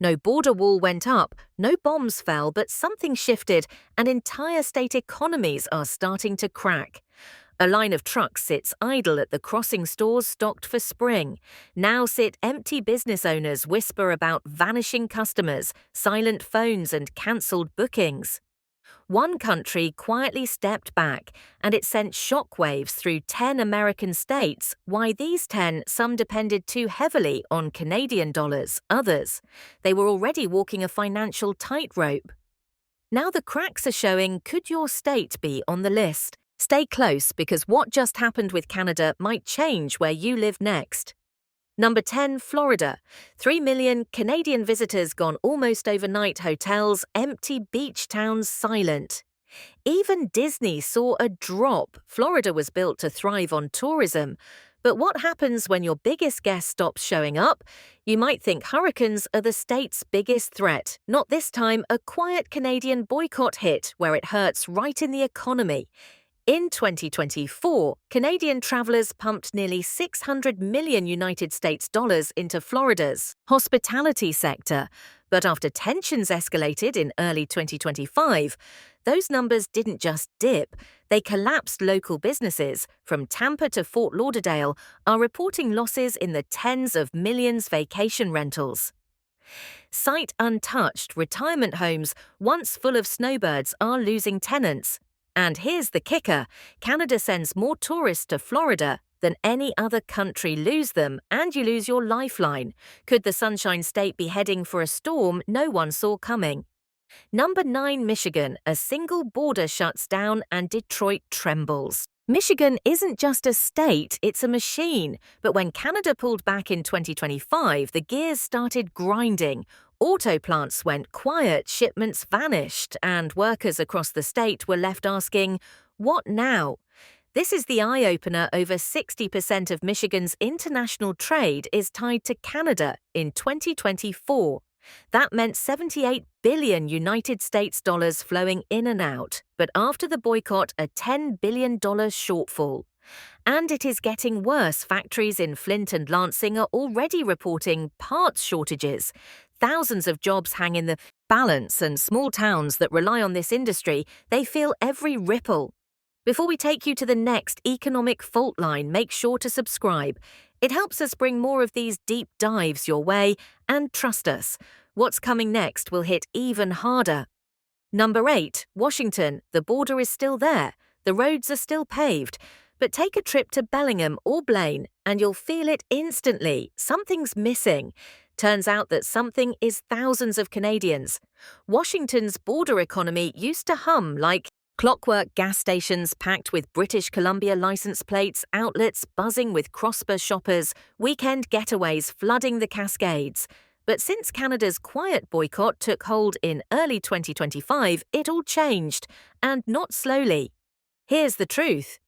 No border wall went up, no bombs fell, but something shifted, and entire state economies are starting to crack. A line of trucks sits idle at the crossing stores stocked for spring. Now sit empty business owners whisper about vanishing customers, silent phones, and cancelled bookings. One country quietly stepped back, and it sent shockwaves through 10 American states. Why these 10? Some depended too heavily on Canadian dollars, others. They were already walking a financial tightrope. Now the cracks are showing. Could your state be on the list? Stay close, because what just happened with Canada might change where you live next. Number 10, Florida. 3 million Canadian visitors gone almost overnight, hotels empty, beach towns silent. Even Disney saw a drop. Florida was built to thrive on tourism. But what happens when your biggest guest stops showing up? You might think hurricanes are the state's biggest threat. Not this time. A quiet Canadian boycott hit where it hurts right in the economy. In 2024, Canadian travelers pumped nearly $600 million United States dollars into Florida's hospitality sector. But after tensions escalated in early 2025, those numbers didn't just dip, they collapsed. Local businesses, from Tampa to Fort Lauderdale, are reporting losses in the tens of millions. Vacation rentals, sight untouched. Retirement homes, once full of snowbirds, are losing tenants. And here's the kicker: Canada sends more tourists to Florida than any other country. Lose them, and you lose your lifeline. Could the Sunshine State be heading for a storm no one saw coming? Number 9, Michigan. A single border shuts down and Detroit trembles. Michigan isn't just a state, it's a machine. But when Canada pulled back in 2025, the gears started grinding. Auto plants went quiet, shipments vanished, and workers across the state were left asking, what now? This is the eye-opener. Over 60% of Michigan's international trade is tied to Canada in 2024. That meant 78 billion United States dollars flowing in and out. But after the boycott, a $10 billion shortfall. And it is getting worse. Factories in Flint and Lansing are already reporting parts shortages. Thousands of jobs hang in the balance, and small towns that rely on this industry, they feel every ripple. Before we take you to the next economic fault line, make sure to subscribe. It helps us bring more of these deep dives your way, and trust us, what's coming next will hit even harder. Number 8, Washington. The border is still there. The roads are still paved. But take a trip to Bellingham or Blaine, and you'll feel it instantly. Something's missing. Turns out that something is thousands of Canadians. Washington's border economy used to hum like clockwork. Gas stations packed with British Columbia license plates, outlets buzzing with crossbar shoppers, weekend getaways flooding the Cascades. But since Canada's quiet boycott took hold in early 2025, it all changed, and not slowly. Here's the truth.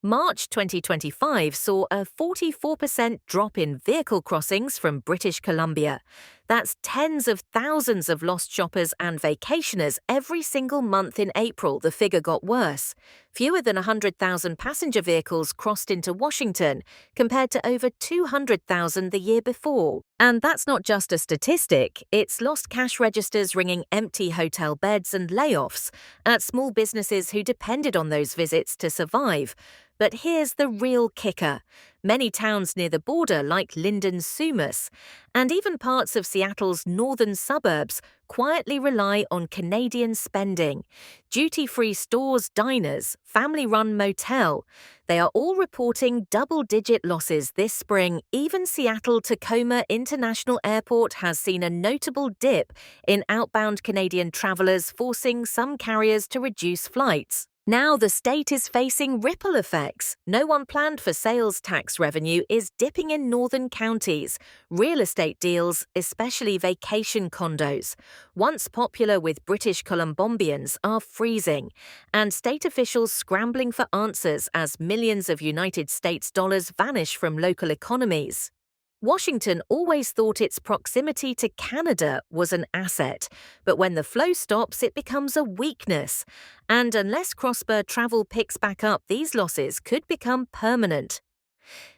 March 2025 saw a 44% drop in vehicle crossings from British Columbia. That's tens of thousands of lost shoppers and vacationers every single month. In April, the figure got worse. Fewer than 100,000 passenger vehicles crossed into Washington, compared to over 200,000 the year before. And that's not just a statistic, it's lost cash registers ringing empty hotel beds and layoffs at small businesses who depended on those visits to survive. But here's the real kicker. Many towns near the border, like Lyndon's Sumas, and even parts of Seattle's northern suburbs, quietly rely on Canadian spending. Duty-free stores, diners, family-run motel, they are all reporting double-digit losses this spring. Even Seattle-Tacoma International Airport has seen a notable dip in outbound Canadian travelers, forcing some carriers to reduce flights. Now the state is facing ripple effects. No one planned for sales tax revenue is dipping in northern counties. Real estate deals, especially vacation condos, once popular with British Columbians, are freezing, and state officials scrambling for answers as millions of United States dollars vanish from local economies. Washington always thought its proximity to Canada was an asset, but when the flow stops, it becomes a weakness. And unless cross-border travel picks back up, these losses could become permanent.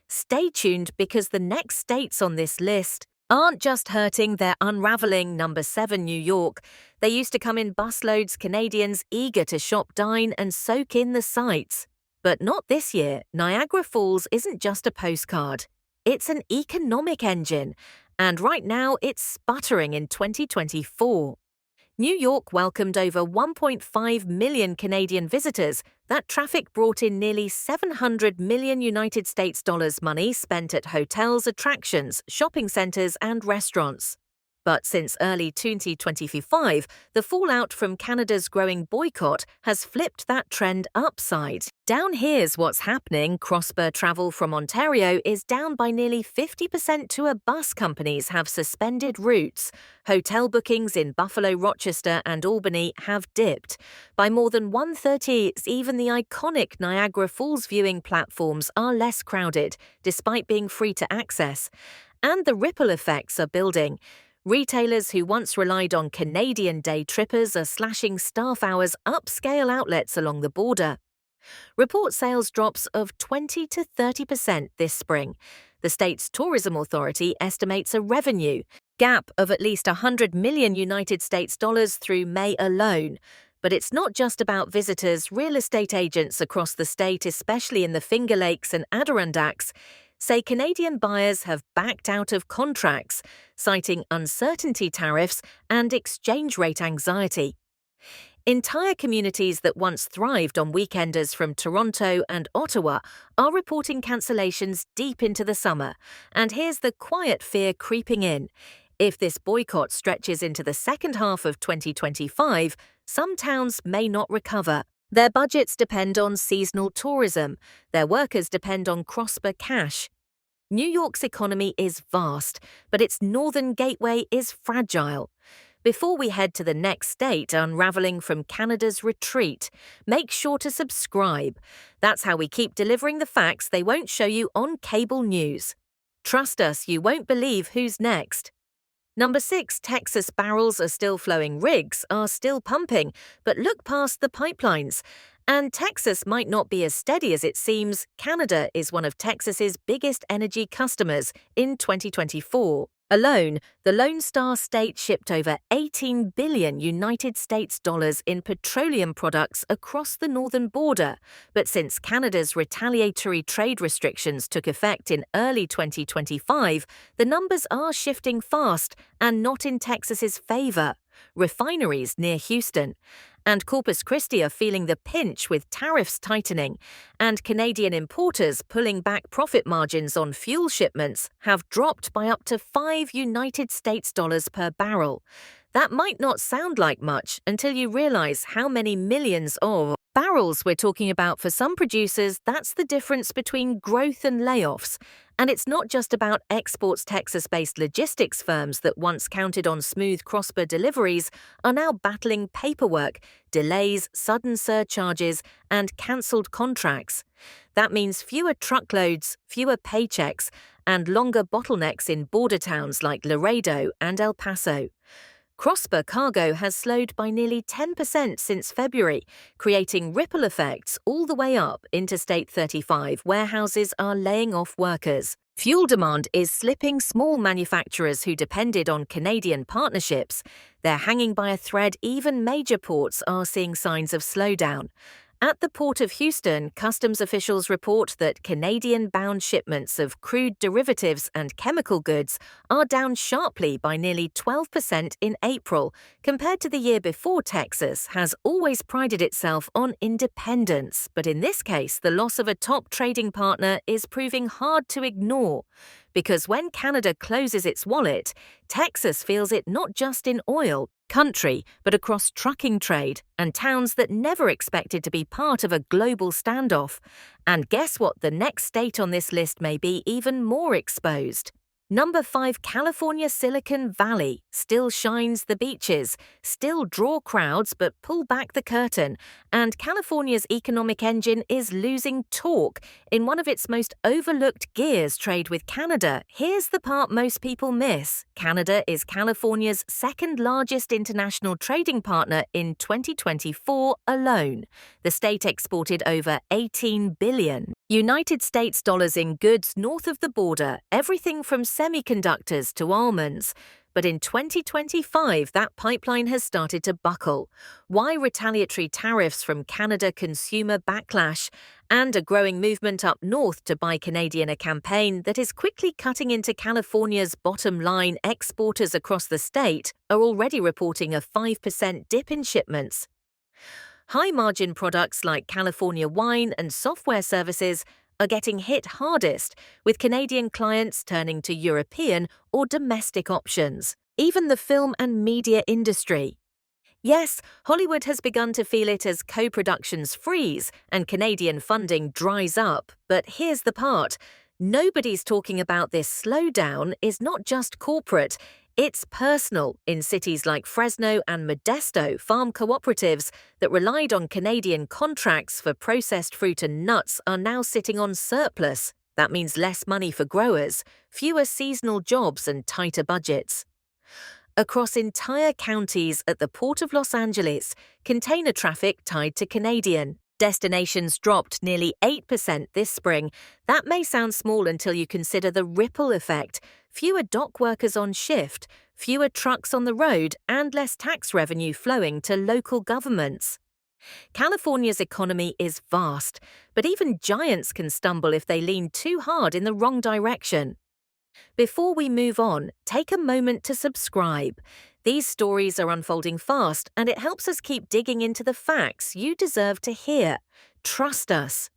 Stay tuned, because the next states on this list aren't just hurting, they're unraveling. Number 7, New York. They used to come in busloads, Canadians eager to shop, dine, and soak in the sights. But not this year. Niagara Falls isn't just a postcard. It's an economic engine. And right now, it's sputtering in 2024. New York welcomed over 1.5 million Canadian visitors. That traffic brought in nearly 700 million United States dollars, money spent at hotels, attractions, shopping centers, and restaurants. But since early 2025, the fallout from Canada's growing boycott has flipped that trend upside down. Here's what's happening. Cross-border travel from Ontario is down by nearly 50% to a bus. Companies have suspended routes. Hotel bookings in Buffalo, Rochester, and Albany have dipped by more than 1/3. Even the iconic Niagara Falls viewing platforms are less crowded, despite being free to access. And the ripple effects are building. Retailers who once relied on Canadian day trippers are slashing staff hours. Upscale outlets along the border report sales drops of 20 to 30% this spring. The state's tourism authority estimates a revenue gap of at least 100 million United States dollars through May alone. But it's not just about visitors. Real estate agents across the state, especially in the Finger Lakes and Adirondacks, say Canadian buyers have backed out of contracts, citing uncertainty, tariffs, and exchange rate anxiety. Entire communities that once thrived on weekenders from Toronto and Ottawa are reporting cancellations deep into the summer. And here's the quiet fear creeping in. If this boycott stretches into the second half of 2025, some towns may not recover. Their budgets depend on seasonal tourism. Their workers depend on cross-border cash. New York's economy is vast, but its northern gateway is fragile. Before we head to the next state, unraveling from Canada's retreat, make sure to subscribe. That's how we keep delivering the facts they won't show you on cable news. Trust us, you won't believe who's next. Number 6, Texas barrels are still flowing, rigs are still pumping, but look past the pipelines. And Texas might not be as steady as it seems. Canada is one of Texas's biggest energy customers. In 2024 alone, the Lone Star State shipped over 18 billion United States dollars in petroleum products across the northern border. But since Canada's retaliatory trade restrictions took effect in early 2025, the numbers are shifting fast and not in Texas's favor. Refineries near Houston and Corpus Christi are feeling the pinch with tariffs tightening, and Canadian importers pulling back. Profit margins on fuel shipments have dropped by up to 5 United States dollars per barrel. That might not sound like much until you realize how many millions of barrels we're talking about. For some producers, that's the difference between growth and layoffs. And it's not just about exports. Texas-based logistics firms that once counted on smooth cross-border deliveries are now battling paperwork, delays, sudden surcharges, and cancelled contracts. That means fewer truckloads, fewer paychecks, and longer bottlenecks in border towns like Laredo and El Paso. Cross-border cargo has slowed by nearly 10% since February, creating ripple effects all the way up. Interstate 35 warehouses are laying off workers. Fuel demand is slipping. Small manufacturers who depended on Canadian partnerships, they're hanging by a thread. Even major ports are seeing signs of slowdown. At the Port of Houston, customs officials report that Canadian-bound shipments of crude derivatives and chemical goods are down sharply by nearly 12% in April, compared to the year before. Texas has always prided itself on independence, but in this case, the loss of a top trading partner is proving hard to ignore. Because when Canada closes its wallet, Texas feels it not just in oil country, but across trucking trade and towns that never expected to be part of a global standoff. And guess what? The next state on this list may be even more exposed. Number 5, California Silicon Valley still shines the beaches, still draw crowds but pull back the curtain, and California's economic engine is losing torque in one of its most overlooked gears, trade with Canada. Here's the part most people miss. Canada is California's second largest international trading partner in 2024 alone. The state exported over 18 billion United States dollars in goods north of the border, everything from semiconductors to almonds. But in 2025, that pipeline has started to buckle. Why retaliatory tariffs from Canada consumer backlash and a growing movement up north to buy Canadian, a campaign that is quickly cutting into California's bottom line. Exporters across the state are already reporting a 5% dip in shipments. High-margin products like California wine and software services are getting hit hardest, with Canadian clients turning to European or domestic options. Even the film and media industry. Yes, Hollywood has begun to feel it as co-productions freeze and Canadian funding dries up. But here's the part. Nobody's talking about this slowdown is not just corporate, it's personal. In cities like Fresno and Modesto, farm cooperatives that relied on Canadian contracts for processed fruit and nuts are now sitting on surplus. That means less money for growers, fewer seasonal jobs and tighter budgets. Across entire counties at the Port of Los Angeles, container traffic tied to Canadian destinations dropped nearly 8% this spring. That may sound small until you consider the ripple effect. Fewer dock workers on shift, fewer trucks on the road, and less tax revenue flowing to local governments. California's economy is vast, but even giants can stumble if they lean too hard in the wrong direction. Before we move on, take a moment to subscribe. These stories are unfolding fast, and it helps us keep digging into the facts you deserve to hear. Trust us.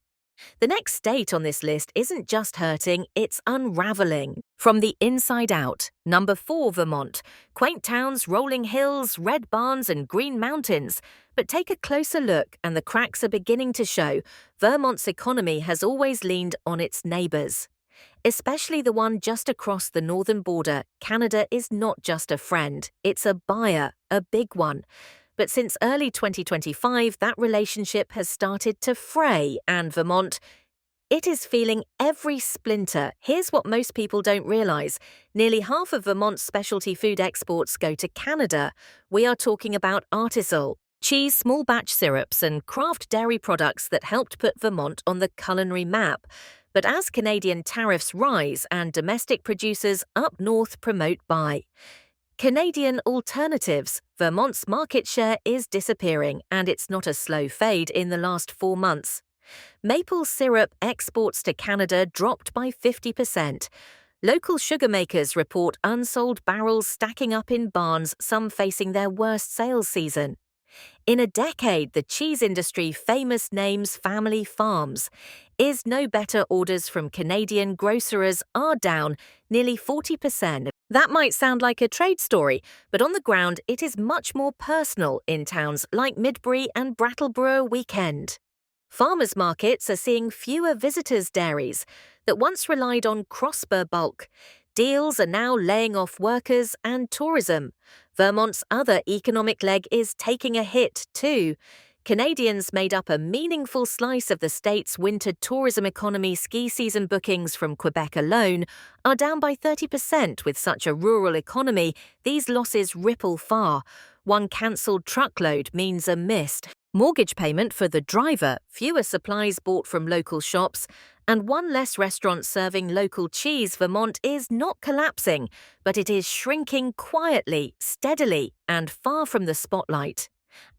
The next state on this list isn't just hurting, it's unraveling. From the inside out, number 4, Vermont. Quaint towns, rolling hills, red barns, and green mountains. But take a closer look, and the cracks are beginning to show. Vermont's economy has always leaned on its neighbors. Especially the one just across the northern border, Canada is not just a friend, it's a buyer, a big one. But since early 2025, that relationship has started to fray, and Vermont, it is feeling every splinter. Here's what most people don't realize. Nearly half of Vermont's specialty food exports go to Canada. We are talking about artisanal cheese, small batch syrups, and craft dairy products that helped put Vermont on the culinary map. But as Canadian tariffs rise and domestic producers up north promote buy Canadian alternatives, Vermont's market share is disappearing, and it's not a slow fade in the last 4 months. Maple syrup exports to Canada dropped by 50%. Local sugar makers report unsold barrels stacking up in barns, some facing their worst sales season. In a decade, the cheese industry, famous names Family Farms, is no better. Orders from Canadian grocers are down nearly 40%. That might sound like a trade story, but on the ground it is much more personal in towns like Midbury and Brattleboro Weekend. Farmers markets are seeing fewer visitors. Dairies that once relied on cross-spur bulk deals are now laying off workers, and tourism, Vermont's other economic leg, is taking a hit too. Canadians made up a meaningful slice of the state's winter tourism economy. Ski season bookings from Quebec alone are down by 30%. With such a rural economy, these losses ripple far. One cancelled truckload means a missed mortgage payment for the driver, fewer supplies bought from local shops, and one less restaurant serving local cheese. Vermont is not collapsing, but it is shrinking quietly, steadily, and far from the spotlight.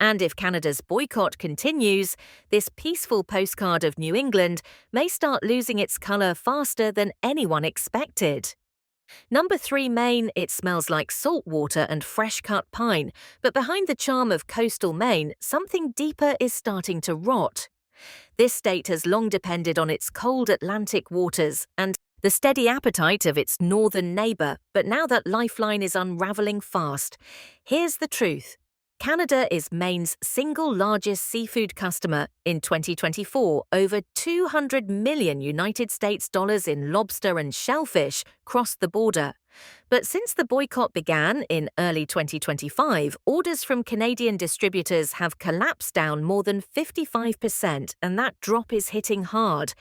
And if Canada's boycott continues, this peaceful postcard of New England may start losing its colour faster than anyone expected. Number 3, Maine. It smells like salt water and fresh-cut pine, but behind the charm of coastal Maine, something deeper is starting to rot. This state has long depended on its cold Atlantic waters and the steady appetite of its northern neighbour, but now that lifeline is unraveling fast. Here's the truth. Canada is Maine's single largest seafood customer. In 2024, over $200 million United States dollars in lobster and shellfish crossed the border. But since the boycott began in early 2025, orders from Canadian distributors have collapsed down more than 55%, and that drop is hitting hard.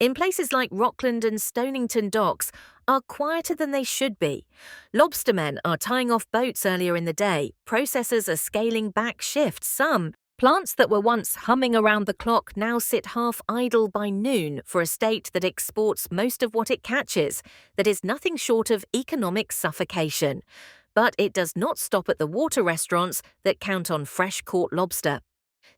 In places like Rockland and Stonington docks are quieter than they should be. Lobstermen are tying off boats earlier in the day. Processors are scaling back shifts. Some Plants that were once humming around the clock now sit half idle by noon for a state that exports most of what it catches, that is nothing short of economic suffocation. But it does not stop at the water restaurants that count on fresh-caught lobster.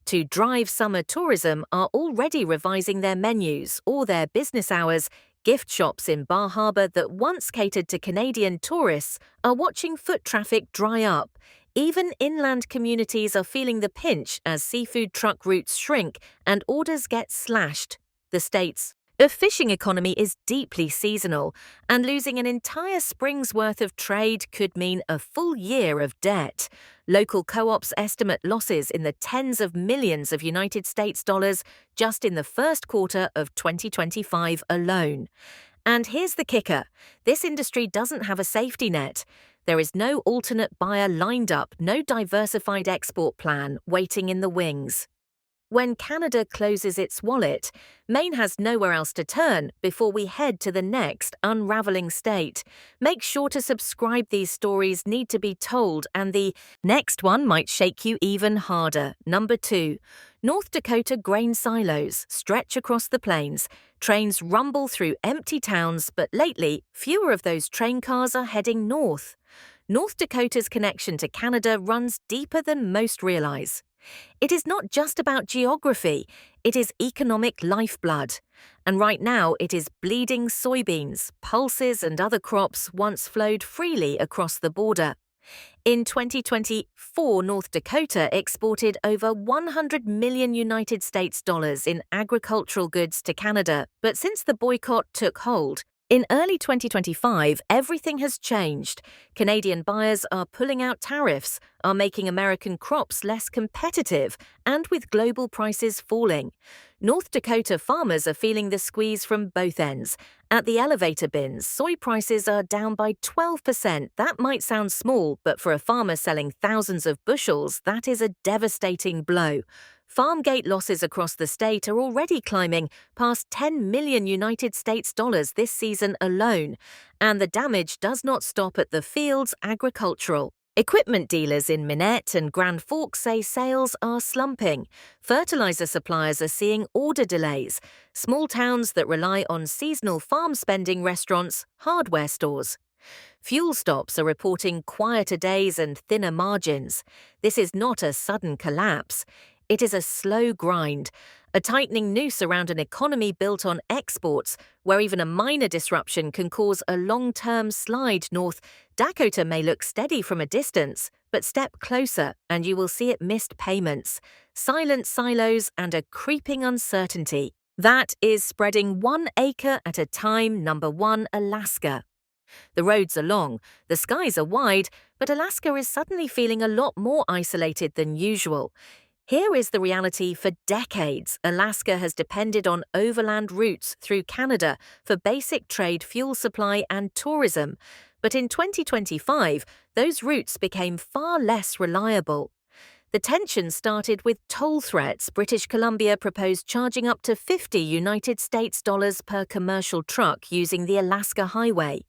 To drive summer tourism are already revising their menus or their business hours. Gift shops in Bar Harbor that once catered to Canadian tourists are watching foot traffic dry up. Even inland communities are feeling the pinch as seafood truck routes shrink and orders get slashed. The state's fishing economy is deeply seasonal, and losing an entire spring's worth of trade could mean a full year of debt. Local co-ops estimate losses in the tens of millions of United States dollars just in the first quarter of 2025 alone. And here's the kicker. This industry doesn't have a safety net. There is no alternate buyer lined up, no diversified export plan waiting in the wings. When Canada closes its wallet, Maine has nowhere else to turn before we head to the next unraveling state. Make sure to subscribe. These stories need to be told, and the next one might shake you even harder. Number 2. North Dakota grain silos stretch across the plains. Trains rumble through empty towns, but lately, fewer of those train cars are heading north. North Dakota's connection to Canada runs deeper than most realize. It is not just about geography, it is economic lifeblood. And right now it is bleeding soybeans, pulses and other crops once flowed freely across the border. In 2024, North Dakota exported over 100 million United States dollars in agricultural goods to Canada, but since the boycott took hold, in early 2025, everything has changed. Canadian buyers are pulling out tariffs, are making American crops less competitive, and with global prices falling, North Dakota farmers are feeling the squeeze from both ends. At the elevator bins, soy prices are down by 12%. That might sound small, but for a farmer selling thousands of bushels, that is a devastating blow. Farm gate losses across the state are already climbing past 10 million United States dollars this season alone, and the damage does not stop at the fields agricultural. Equipment dealers in Minette and Grand Forks say sales are slumping. Fertilizer suppliers are seeing order delays. Small towns that rely on seasonal farm spending restaurants, hardware stores. Fuel stops are reporting quieter days and thinner margins. This is not a sudden collapse. It is a slow grind, a tightening noose around an economy built on exports, where even a minor disruption can cause a long-term slide. North Dakota may look steady from a distance, but step closer and you will see it missed payments, silent silos, and a creeping uncertainty. That is spreading 1 acre at a time. Number 1, Alaska. The roads are long, the skies are wide, but Alaska is suddenly feeling a lot more isolated than usual. Here is the reality. For decades, Alaska has depended on overland routes through Canada for basic trade, fuel supply, and tourism. But in 2025, those routes became far less reliable. The tension started with toll threats. British Columbia proposed charging up to 50 United States dollars per commercial truck using the Alaska Highway,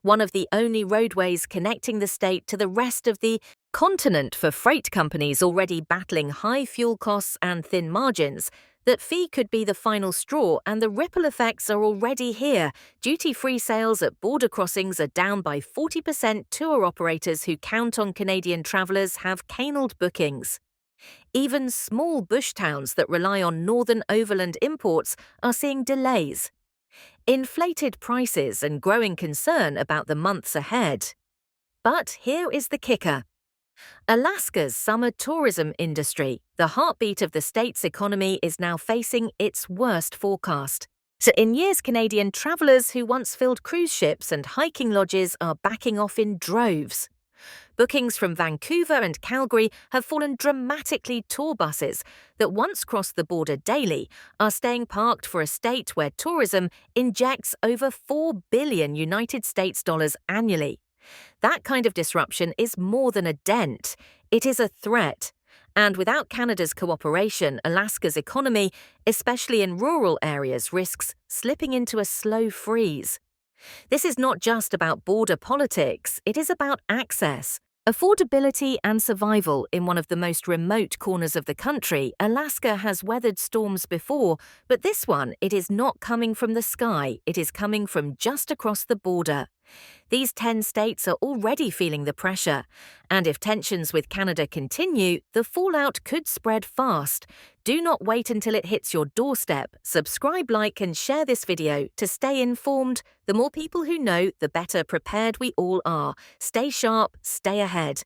one of the only roadways connecting the state to the rest of the continent. For freight companies already battling high fuel costs and thin margins, that fee could be the final straw, and the ripple effects are already here. Duty-free sales at border crossings are down by 40%. Tour operators who count on Canadian travellers have canceled bookings. Even small bush towns that rely on northern overland imports are seeing delays, inflated prices, and growing concern about the months ahead. But here is the kicker. Alaska's summer tourism industry, the heartbeat of the state's economy, is now facing its worst forecast. So in years, Canadian travellers who once filled cruise ships and hiking lodges are backing off in droves. Bookings from Vancouver and Calgary have fallen dramatically. Tour buses that once crossed the border daily are staying parked for a state where tourism injects over 4 billion United States dollars annually. That kind of disruption is more than a dent. It is a threat. And without Canada's cooperation, Alaska's economy, especially in rural areas, risks slipping into a slow freeze. This is not just about border politics, it is about access. Affordability and survival. In one of the most remote corners of the country, Alaska has weathered storms before, but this one, it is not coming from the sky, it is coming from just across the border. These 10 states are already feeling the pressure, and if tensions with Canada continue, the fallout could spread fast. Do not wait until it hits your doorstep. Subscribe, like, and share this video to stay informed. The more people who know, the better prepared we all are. Stay sharp, stay ahead.